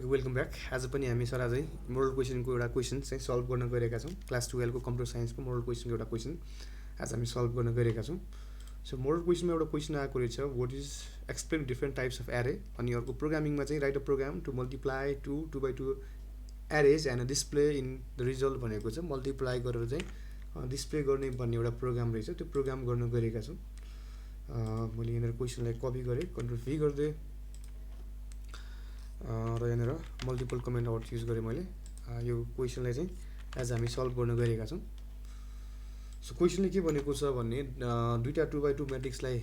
Okay welcome back. आज पनि हामी सर आजै मोडल क्वेसनको एउटा क्वेसन चाहिँ सल्भ गर्न गइरहेका छौँ। क्लास 12 को कम्प्युटर साइन्सको मोडल क्वेसनको एउटा क्वेसन आज हामी सल्भ गर्न गइरहेका छौँ। सो मोडल क्वेसनमा एउटा क्वेसन आएको रहेछ, what is explain different types of array. अनि अर्को प्रोग्रामिङमा चाहिँ right a program to multiply 2x2 arrays and display in the result भनेको छ। मल्टिप्लाई गरेर चाहिँ डिस्प्ले गर्ने भन्ने एउटा प्रोग्राम रहेछ, त्यो प्रोग्राम गर्न गइरहेका छौँ। मैले यहाँनिर क्वेसनलाई कपी गरेँ, कन्ट्रोल भी गरिदिएँ र यहाँनिर मल्टिपल कमेन्ट आउट युज गरेँ मैले। यो क्वेसनलाई चाहिँ आज हामी सल्भ गर्न गइरहेका छौँ। सो क्वेसनले के भनेको छ भने दुईवटा 2x2 म्याट्रिक्सलाई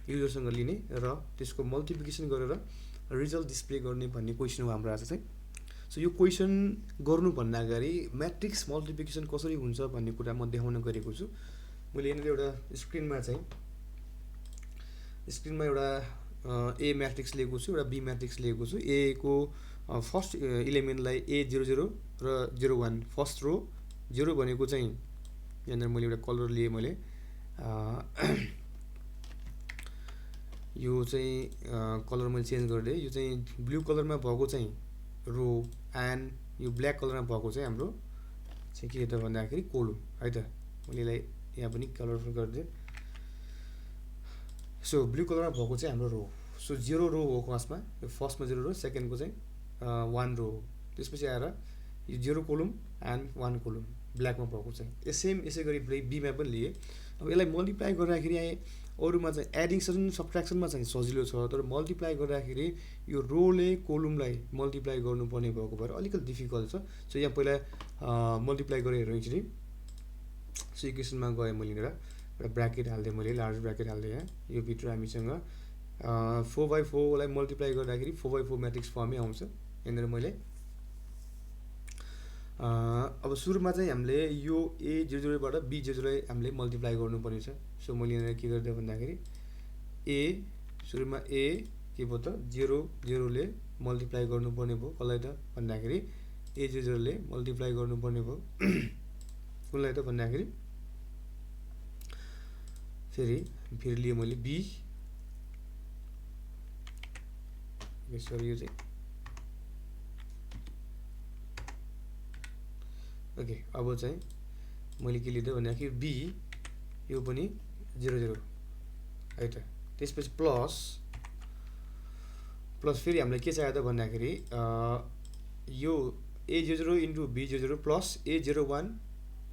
युजरसँग लिने र त्यसको मल्टिप्लिकेसन गरेर रिजल्ट डिस्प्ले गर्ने भन्ने क्वेसन हो हाम्रो आज चाहिँ। सो यो क्वेसन गर्नु भन्दा अगाडि म्याट्रिक्स मल्टिप्लिकेसन कसरी हुन्छ भन्ने कुरा म देखाउन गएको छु। मैले यहाँनिर एउटा स्क्रिनमा एउटा ए म्याट्रिक्स लिएको छु, एउटा बी म्याट्रिक्स लिएको छु। ए को फर्स्ट इलिमेन्टलाई A00 र 01, फर्स्ट रो 0 भनेको चाहिँ यहाँनिर मैले एउटा कलर लिएँ मैले। यो चाहिँ कलर मैले चेन्ज गरिदिएँ। यो चाहिँ ब्लू कलरमा भएको चाहिँ रो एन्ड यो ब्ल्याक कलरमा भएको चाहिँ हाम्रो चाहिँ के त भन्दाखेरि कोलम है त। मैले यसलाई यहाँ पनि कलरफुल गरिदिएँ। सो ब्लू कलरमा भएको चाहिँ हाम्रो रो। सो 0 रो हो फर्स्टमा, यो फर्स्टमा 0 रो, सेकेन्डको चाहिँ 1 रो हो। त्यसपछि आएर यो 0 कोलम एन्ड 1 कोलम ब्ल्याकमा भएको चाहिँ सेम यसै गरी बीमा पनि लिए। अब यसलाई मल्टिप्लाई गर्दाखेरि अरूमा चाहिँ एडिसन सब्ट्र्याक्सनमा चाहिँ सजिलो छ, तर मल्टिप्लाई गर्दाखेरि यो रोले कोलमलाई मल्टिप्लाई गर्नुपर्ने भएको भएर अलिकति डिफिकल्ट छ। सो यहाँ पहिला मल्टिप्लाई गरेर हेरौँ एकचोटि। सो इक्वेसनमा गएँ मैले एउटा ब्राकेट हाल्दिएँ, मैले लार्ज ब्राकेट हाल्दिएँ। यहाँ यो भित्र हामीसँग 4x4 लाई मल्टिप्लाई गर्दाखेरि 4x4 म्याट्रिक्स फर्मै आउँछ। यहाँनिर मैले अब सुरुमा चाहिँ हामीले यो A00 बाट B00 लाई हामीले मल्टिप्लाई गर्नुपर्ने छ। सो मैले यहाँनिर के गरिदिएँ भन्दाखेरि सुरुमा A के भयो त 0 ले मल्टिप्लाई गर्नुपर्ने भयो। कसलाई त भन्दाखेरि A00 ले मल्टिप्लाई गर्नुपर्ने भयो। कुनलाई त भन्दाखेरि फेरि लिएँ मैले B। सरी यो चाहिँ ओके। अब चाहिँ मैले के लिँदै भन्दाखेरि बी यो पनि 00 है त। त्यसपछि प्लस फेरि हामीलाई के चाहियो त भन्दाखेरि यो A00 into B00 plus A01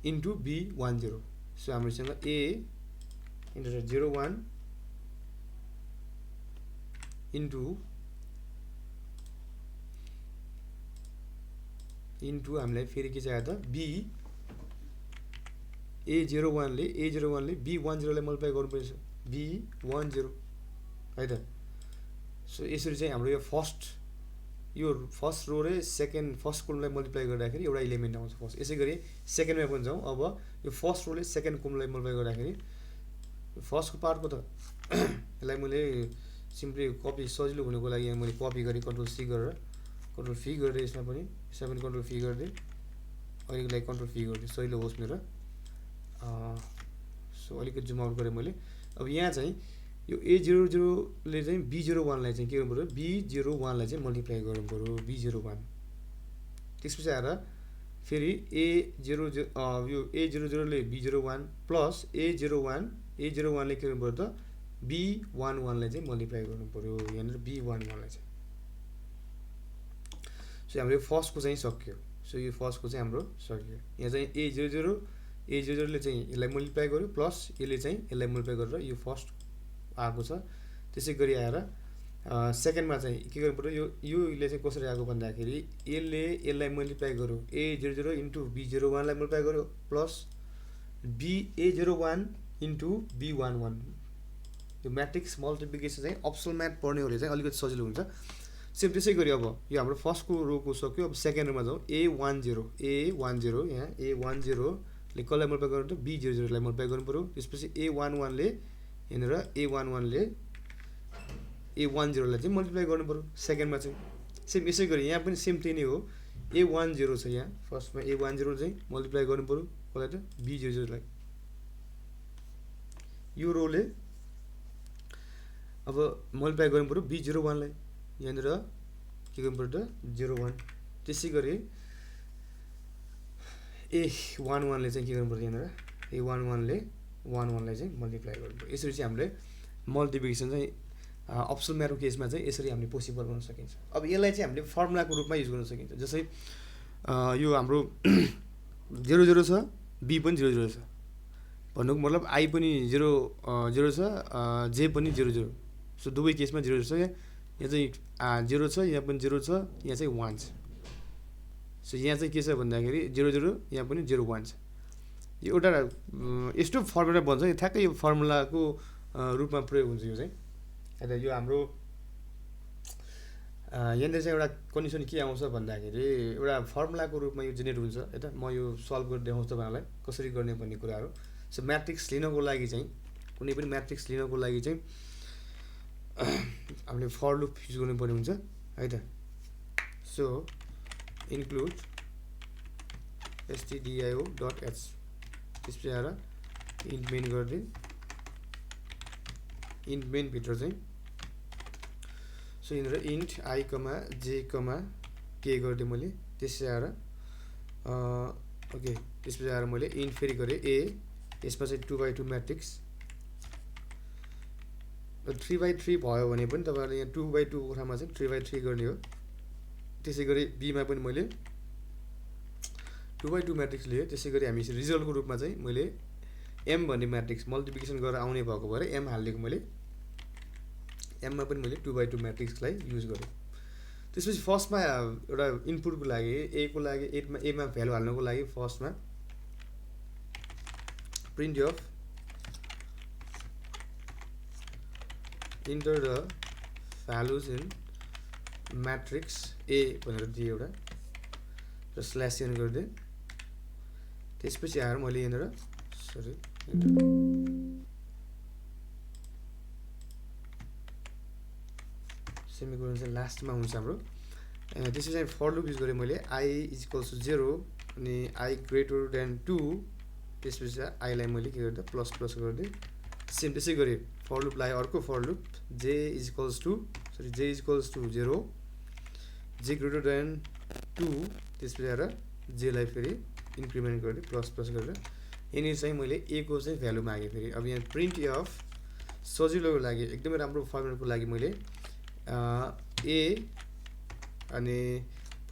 into B10। So हामीसँग A इन्टु 01 इन्टु हामीलाई फेरि के चाहियो त बी A01 ले B10 लाई मल्टिप्लाई गर्नुपर्छ, B10 है त। सो यसरी चाहिँ हाम्रो यो फर्स्ट रो र सेकेन्ड फर्स्ट कोलमलाई मल्टिप्लाई गर्दाखेरि एउटा इलिमेन्ट आउँछ फर्स्ट। यसै गरी सेकेन्डमा पनि जाउँ। अब यो फर्स्ट रोले सेकेन्ड कोलमलाई मल्टिप्लाई गर्दाखेरि फर्स्टको पार्टको त यसलाई मैले सिम्पली कपी सजिलो हुनुको लागि यहाँ मैले कपी गरेँ, कन्ट्रोल सी गरेर कन्ट्रोल भी गरिदिएँ। यसमा पनि कन्ट्रोल भी गरिदिएँ। अहिलेको लागि कन्ट्रोल भी गरिदिएँ, सजिलो होस् मेरो। सो अलिकति जुम आउट गरेँ मैले। अब यहाँ चाहिँ यो A00 ले चाहिँ B01 लाई चाहिँ के गर्नु पऱ्यो, B01 लाई चाहिँ मल्टिप्लाई गर्नु पऱ्यो, B01। त्यसपछि आएर फेरि यो A00 ले B01 प्लस A01 ले के गर्नु पऱ्यो त B11 लाई चाहिँ मल्टिप्लाई गर्नु पऱ्यो। यहाँनिर B11 लाई चाहिँ। सो हाम्रो फर्स्टको चाहिँ सक्यो। सो यो फर्स्टको चाहिँ हाम्रो सक्यो। यहाँ चाहिँ A00 ले चाहिँ यसलाई मल्टिप्लाई गर्यो प्लस यसले चाहिँ यसलाई मल्टिप्लाई गरेर यो फर्स्ट आएको छ। त्यसै गरी आएर सेकेन्डमा चाहिँ के गर्नु पऱ्यो, योले चाहिँ कसरी आएको भन्दाखेरि यसलाई मल्टिप्लाई गर्यो, A00 इन्टु B01 लाई मल्टिप्लाई गर्यो प्लस A01 इन्टु B11। यो म्याट्रिक्स मल्टिप्लिकेसन चाहिँ अप्सनल म्याथ पढ्नेहरूले चाहिँ अलिकति सजिलो हुन्छ। सेम त्यसै गरी अब यो हाम्रो फर्स्टको रोको सक्यो। अब सेकेन्ड रोमा जाउँ। A10 यहाँ A10 ले कसलाई मल्टिप्लाई गर्नु त B00 लाई मल्टिप्लाई गर्नु पऱ्यो। त्यसपछि A11 ले यहाँनिर A10 लाई चाहिँ मल्टिप्लाई गर्नु पऱ्यो सेकेन्डमा चाहिँ। सेम यसै गरी यहाँ पनि सेम त्यही नै हो। A10 छ यहाँ फर्स्टमा, A10 चाहिँ मल्टिप्लाई गर्नु पऱ्यो कसलाई त B00 लाई। यो रोले अब मल्टिप्लाई गर्नु पऱ्यो B01 लाई। यहाँनिर के गर्नु पर्छ 0 1 त्यसै गरी A11 ले चाहिँ के गर्नु पर्छ यहाँनिर A11 ले 11 लाई चाहिँ मल्टिप्लाई गर्नुपर्छ यसरी चाहिँ हामीले मल्टिप्लिकेसन चाहिँ अप्सन म्याथको केसमा चाहिँ यसरी हामीले पोसिबल गर्न सकिन्छ अब यसलाई चाहिँ हामीले फर्मुलाको रूपमा युज गर्न सकिन्छ जस्तै यो हाम्रो 0 0 छ b पनि 0 0 छ भन्नुको मतलब i पनि 0 0 छ j पनि 0 0 सो दुवै केसमा 0 0 छ यहाँ चाहिँ 0 छ यहाँ पनि 0 छ यहाँ चाहिँ 1 छ सो यहाँ चाहिँ के छ भन्दाखेरि 0 0 यहाँ पनि 0 1 छ यो एउटा यस्तो फर्मुला बन्छ ठ्याक्कै यो फर्मुलाको रूपमा प्रयोग हुन्छ यो चाहिँ हैन यो हाम्रो यहाँनिर चाहिँ एउटा कन्डिसन के आउँछ भन्दाखेरि एउटा फर्मुलाको रूपमा यो जेनेरेट हुन्छ हैन म यो सल्भ गरेर देखाउँछु तपाईहरुलाई कसरी गर्ने भन्ने कुराहरु सो म्याट्रिक्स लिनको लागि चाहिँ कुनै पनि म्याट्रिक्स लिनको लागि चाहिँ हामीले फर लुप युज गर्नुपर्ने हुन्छ है त सो इन्क्लुड stdio.h त्यसपछि आएर इन्ट मेन गर्दै इन्ट मेन भित्र चाहिँ सो यहाँनिर इन्ट i, j, k गर्दै मैले त्यसपछि आएर ओके त्यसपछि आएर मैले इन्ट फेरि गरे a यसमा चाहिँ 2/2 म्याट्रिक्स 3/3 भयो भने पनि तपाईहरुले यहाँ 2/2 को ठाउँमा चाहिँ 3/3 गर्ने हो त्यसैगरी b मा पनि मैले 2/2 म्याट्रिक्स लिए त्यसैगरी हामी रिजल्टको रूपमा चाहिँ मैले m भन्ने म्याट्रिक्स मल्टिप्लिकेसन गरेर आउने भएको भएर m हालेको मैले m मा पनि मैले 2/2 म्याट्रिक्सलाई युज गरे त्यसपछि फर्स्टमा एउटा इनपुटको लागि a को लागि a मा भ्यालु हाल्नको लागि फर्स्टमा print of enter the values in matrix a भनेर दिए एउटा र स्ल्याश n गर्दै त्यसपछि आएर मैले यहाँनिर सरी सेमिकोलन चाहिँ लास्टमा हुन्छ हाम्रो त्यसपछि चाहिँ फर लुप युज गरे मैले i = 0 अनि i > 2 त्यसपछि i लाई मैले के गर्दा प्लस प्लस गर्दै सेम त्यसै गरे फर लुप लाई अर्को फर लुप j = 0 j > 2 त्यसपछि आएर j लाई फेरि इन्क्रिमेन्ट गर्दै प्लस प्लस गरेर यिनी चाहिँ मैले a को चाहिँ भ्यालु मागे फेरि अब यहाँ प्रिन्ट अफ सजिलोको लागि एकदमै राम्रो फर्मुलाको लागि मैले a अनि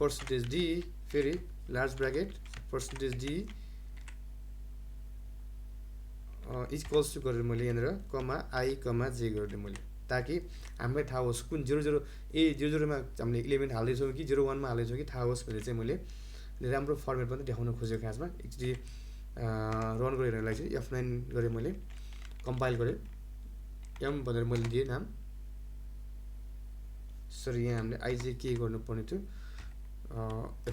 %d फेरि large bracket %d equals to गरेर मैले यहाँनिर i, j गर्दै मैले ताकि हामीलाई थाहा होस् कुन 00 a00 मा हामीले एलिमेन्ट हाल्दैछौँ कि 01 मा हाल्दैछौँ कि थाहा होस् भनेर चाहिँ मैले राम्रो फर्मेट पनि देखाउन खोजेको खासमा एकचोटि रन गरेर हेर्नलाई चाहिँ F9 गरे मैले कम्पाइल गरे m भनेर मैले दिए नाम सरी यहाँ हामीले ijk गर्नुपर्ने थियो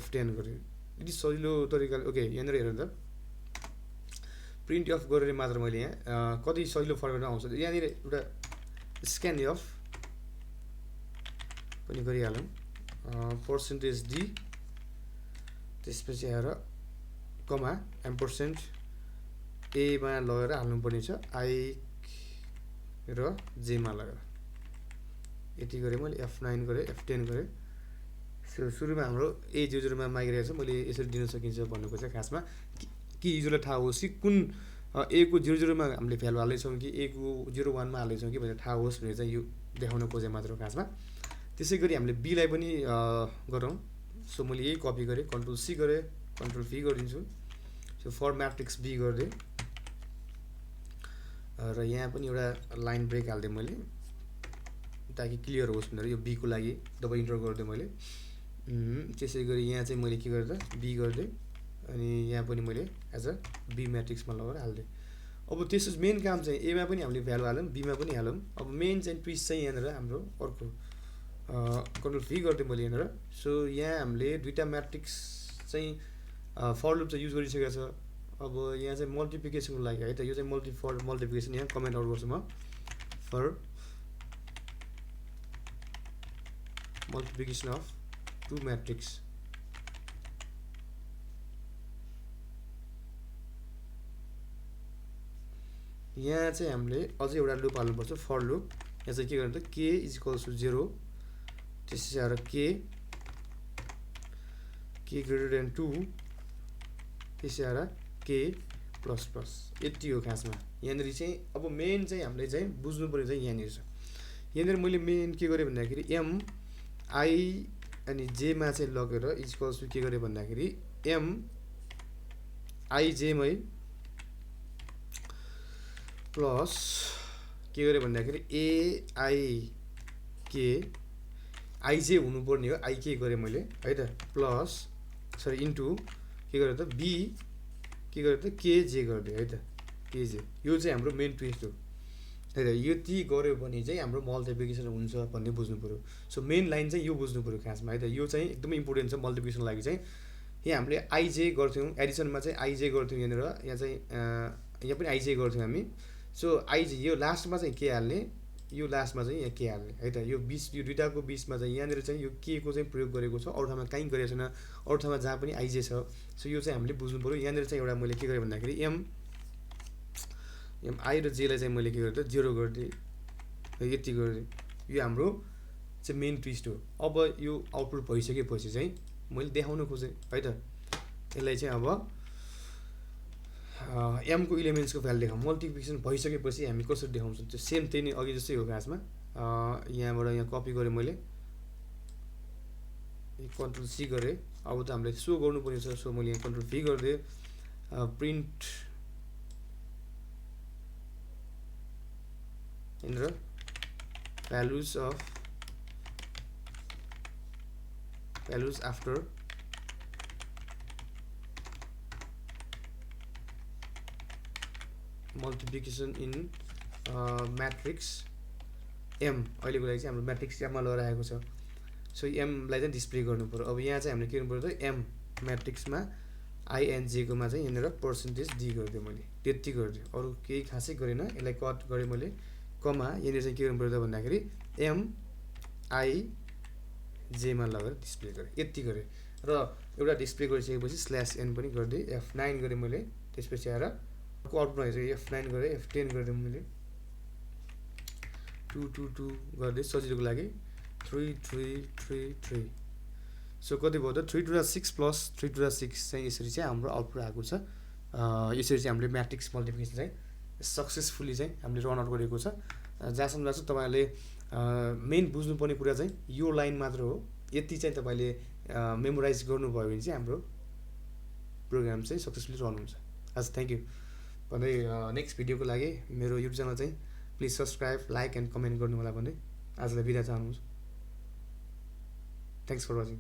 F10 गरे यति सजिलो तरिकाले ओके यहाँनिर हेर्नु त प्रिन्ट अफ गरेर मात्र मैले यहाँ कति सजिलो फर्मेटमा आउँछ यहाँनिर एउटा स्क्यान अफ पनि गरिहालौँ %d त्यसपछि आएर कमा एम्परसेन्ट a मा लगेर हाल्नुपर्ने छ i र j मा लगेर यति गरे मैले F9 गरे F10 गरे सुरुमा हाम्रो a00 मा मागिरहेको छ मैले यसरी दिन सकिन्छ भन्नुको चाहिँ खासमा कि युजरलाई थाहा होस् कि कुन a को 00 मा हामीले भ्यालु हाल्दैछौँ कि a को 01 मा हाल्दैछौँ कि भनेर थाहा होस् भनेर चाहिँ यो देखाउन खोजे मात्र खासमा त्यसैगरी हामीले b लाई पनि गरौँ सो मैले यही कपी गरे कन्ट्रोल c गरे कन्ट्रोल v गरिदिन्छु सो फर म्याट्रिक्स b गर्दै र यहाँ पनि एउटा लाइन ब्रेक हाल्दै मैले ताकि क्लियर होस् भनेर यो b को लागि डबल इन्टर गर्दै मैले त्यसैगरी यहाँ चाहिँ मैले के गर्दा b गर्दै अनि यहाँ पनि मैले एज अ b म्याट्रिक्समा लगेर हाल्दै अब त्यसो मेन काम चाहिँ a मा पनि हामीले भ्यालु हालौँ b मा पनि हालौँ अब मेन चाहिँ ट्विस्ट चाहिँ यहाँनिर हाम्रो अर्को कन्ट्रोल v गर्दै मैले यहाँनिर सो यहाँ हामीले दुईटा म्याट्रिक्स चाहिँ फर लुप चाहिँ युज गरिसकेको छ अब यहाँ चाहिँ मल्टिप्लिकेसनको लागि है त यो चाहिँ मल्टिप्लिकेसन यहाँ कमेन्ट आउट गर्छु म for multiplication of two matrix यहाँ चाहिँ हामीले अझै एउटा लुप हाल्नुपर्छ फर लुप यहाँ चाहिँ के गर्नु त k = 0 त्यसपछि आएर k k greater than 2 त्यसै आएर k प्लस प्लस यति हो खासमा यहाँनिर चाहिँ अब मेन चाहिँ हामीले चाहिँ बुझ्नु पर्ने चाहिँ यहाँनिर छ यहाँनिर मैले मेन के गरेँ भन्दाखेरि m i अनि j मा चाहिँ लगेर इक्वल्स टु के गरेँ भन्दाखेरि m i j मै प्लस के गरेँ भन्दाखेरि a i k i j हुनुपर्ने हो i k गरेँ मैले है त प्लस सरी इन्टु के गरेँ त b के गरेँ त k j गरिदिएँ है त k j यो चाहिँ हाम्रो मेन ट्विस्ट हो है त यति गऱ्यो भने चाहिँ हाम्रो मल्टिप्लिकेसन हुन्छ भन्ने बुझ्नु पऱ्यो सो मेन लाइन चाहिँ यो बुझ्नु पऱ्यो खासमा है त यो चाहिँ एकदमै इम्पोर्टेन्ट छ मल्टिप्लिकेसनको लागि चाहिँ यहाँ हामीले आइजे गर्थ्यौँ एडिसनमा चाहिँ आइजे गर्थ्यौँ यहाँनिर यहाँ चाहिँ यहाँ पनि आइजे गर्थ्यौँ हामी सो आइजे यो लास्टमा चाहिँ के हाल्ने यो लास्टमा चाहिँ यहाँ के हाल्ने है त यो बिच यो दुइटाको बिचमा चाहिँ यहाँनिर चाहिँ यो के को चाहिँ प्रयोग गरेको छ अरू ठाउँमा कहीँ गरेको छैन अरू ठाउँमा जहाँ पनि आइजे छ सो यो चाहिँ हामीले बुझ्नु पऱ्यो यहाँनिर चाहिँ एउटा मैले के गरेँ भन्दाखेरि एम आई र जेलाई चाहिँ मैले के गरेँ त 0 गरिदिएँ यति गरिदिएँ यो हाम्रो चाहिँ मेन ट्विस्ट हो अब यो आउटपुट भइसकेपछि चाहिँ मैले देखाउन खोजेँ है त यसलाई चाहिँ अब एमको इलिमेन्ट्सको भ्यालु देखाउँ मल्टिप्लिकेसन भइसकेपछि हामी कसरी देखाउँछौँ त्यो सेम त्यही नै अघि जस्तै हो खासमा यहाँबाट यहाँ कपी गरेँ मैले कन्ट्रोल सी गरेँ अब त हामीले सो गर्नुपर्ने छ सो मैले यहाँ कन्ट्रोल भी गरिदिएँ प्रिन्ट यहाँनिर values after multiplication in matrix m अहिलेको लागि चाहिँ हाम्रो म्याट्रिक्स m मा लगाएको छ सो m लाई चाहिँ डिस्प्ले गर्नु पर्यो अब यहाँ चाहिँ हामीले के गर्नु पर्यो त m म्याट्रिक्समा i and j कोमा चाहिँ यहाँनिर पर्सेन्टेज डी गरिदिएँ मैले त्यति गरिदिएँ अरू केही खासै गरेन यसलाई कट गरेँ मैले कमा यहाँनिर चाहिँ के गर्नु पर्यो त भन्दाखेरि m i j मा लगेर डिस्प्ले गरेँ यति गरेँ र एउटा डिस्प्ले गरिसकेपछि स्ल्यास n पनि गरिदिएँ f9 गरेँ मैले त्यसपछि आएर को आउटपुट आइसक्यो f9 गरेँ f10 गरिदिएँ मैले 2 2 2 गर्दै सजिलोको लागि 3 3 3 3 सो कति भयो त 3 2 6 प्लस 3 2 6 चाहिँ यसरी चाहिँ हाम्रो आउटपुट आएको छ यसरी चाहिँ हामीले म्याट्रिक्स मल्टिप्लिकेसन चाहिँ सक्सेसफुली चाहिँ हामीले रन आउट गरेको छ जहाँसम्म लाग्छ तपाईँहरूले मेन बुझ्नुपर्ने कुरा चाहिँ यो लाइन मात्र हो यति चाहिँ तपाईँले मेमोराइज गर्नुभयो भने चाहिँ हाम्रो प्रोग्राम चाहिँ सक्सेसफुली रन हुन्छ हस् थ्याङ्क यू भन्दै नेक्स्ट भिडियोको लागि मेरो युट्युब च्यानल चाहिँ please subscribe like and comment गर्नु होला भन्दै आजलाई बिदा चाहनुहुन्छ थ्याङ्क्स फर वाचिङ